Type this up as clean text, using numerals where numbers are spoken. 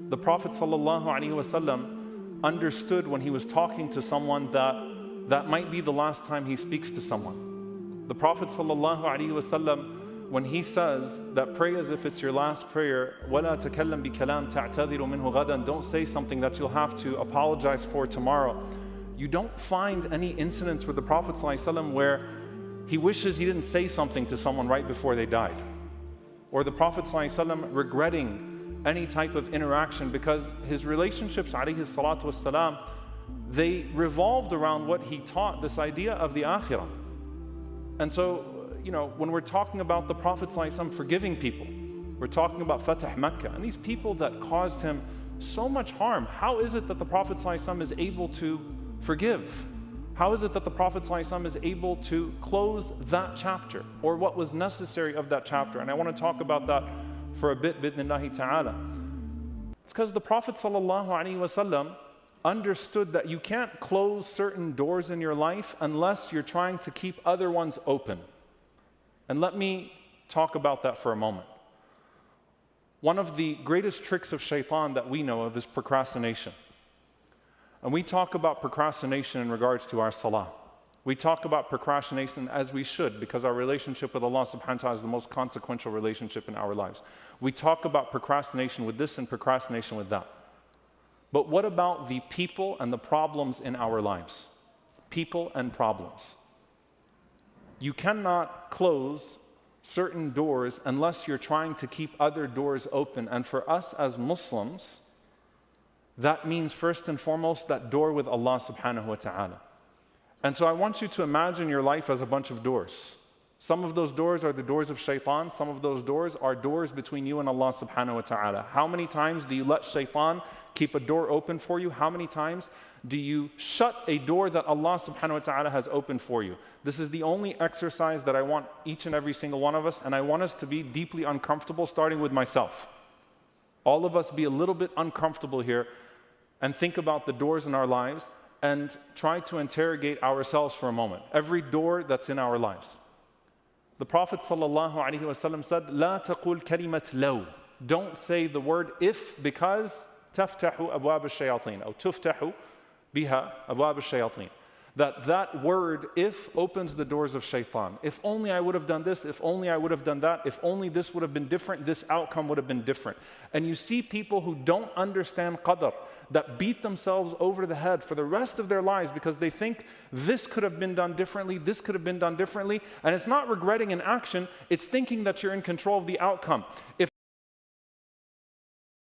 The Prophet ﷺ understood when he was talking to someone that might be the last time he speaks to someone. The Prophet ﷺ, when he says that pray as if it's your last prayer, وَلَا تَكَلَّمْ بِكَلَامٍ تَعْتَذِرُ مِنْهُ غَدًا, don't say something that you'll have to apologize for tomorrow. You don't find any incidents with the Prophet ﷺ where he wishes he didn't say something to someone right before they died, or the Prophet ﷺ regretting any type of interaction, because his relationships, alayhi salatu wassalam, they revolved around what he taught, this idea of the akhirah. And so, when we're talking about the Prophet ﷺ forgiving people, we're talking about Fatah Makkah, and these people that caused him so much harm, how is it that the Prophet ﷺ is able to forgive? How is it that the Prophet ﷺ is able to close that chapter, or what was necessary of that chapter? And I want to talk about that for a bit, bidnillahi ta'ala. It's because the Prophet ﷺ understood that you can't close certain doors in your life unless you're trying to keep other ones open. And let me talk about that for a moment. One of the greatest tricks of shaytan that we know of is procrastination. And we talk about procrastination in regards to our salah. We talk about procrastination as we should, because our relationship with Allah subhanahu wa ta'ala is the most consequential relationship in our lives. We talk about procrastination with this and procrastination with that. But what about the people and the problems in our lives? People and problems. You cannot close certain doors unless you're trying to keep other doors open. And for us as Muslims, that means first and foremost that door with Allah subhanahu wa ta'ala. And so I want you to imagine your life as a bunch of doors. Some of those doors are the doors of shaytan. Some of those doors are doors between you and Allah subhanahu wa ta'ala. How many times do you let shaytan keep a door open for you? How many times do you shut a door that Allah subhanahu wa ta'ala has opened for you? This is the only exercise that I want each and every single one of us, and I want us to be deeply uncomfortable, starting with myself. All of us be a little bit uncomfortable here and think about the doors in our lives and try to interrogate ourselves for a moment. Every door that's in our lives. The Prophet ﷺ said, "La taqul kalimat law." Don't say the word if, because taftahu abwab ash-shayateen, or tuftahu biha abwab ash-shayateen. That word if opens the doors of shaitan. If only I would have done this, if only I would have done that, if only this would have been different, this outcome would have been different. And you see people who don't understand qadr, that beat themselves over the head for the rest of their lives because they think this could have been done differently, this could have been done differently. And it's not regretting an action, it's thinking that you're in control of the outcome. If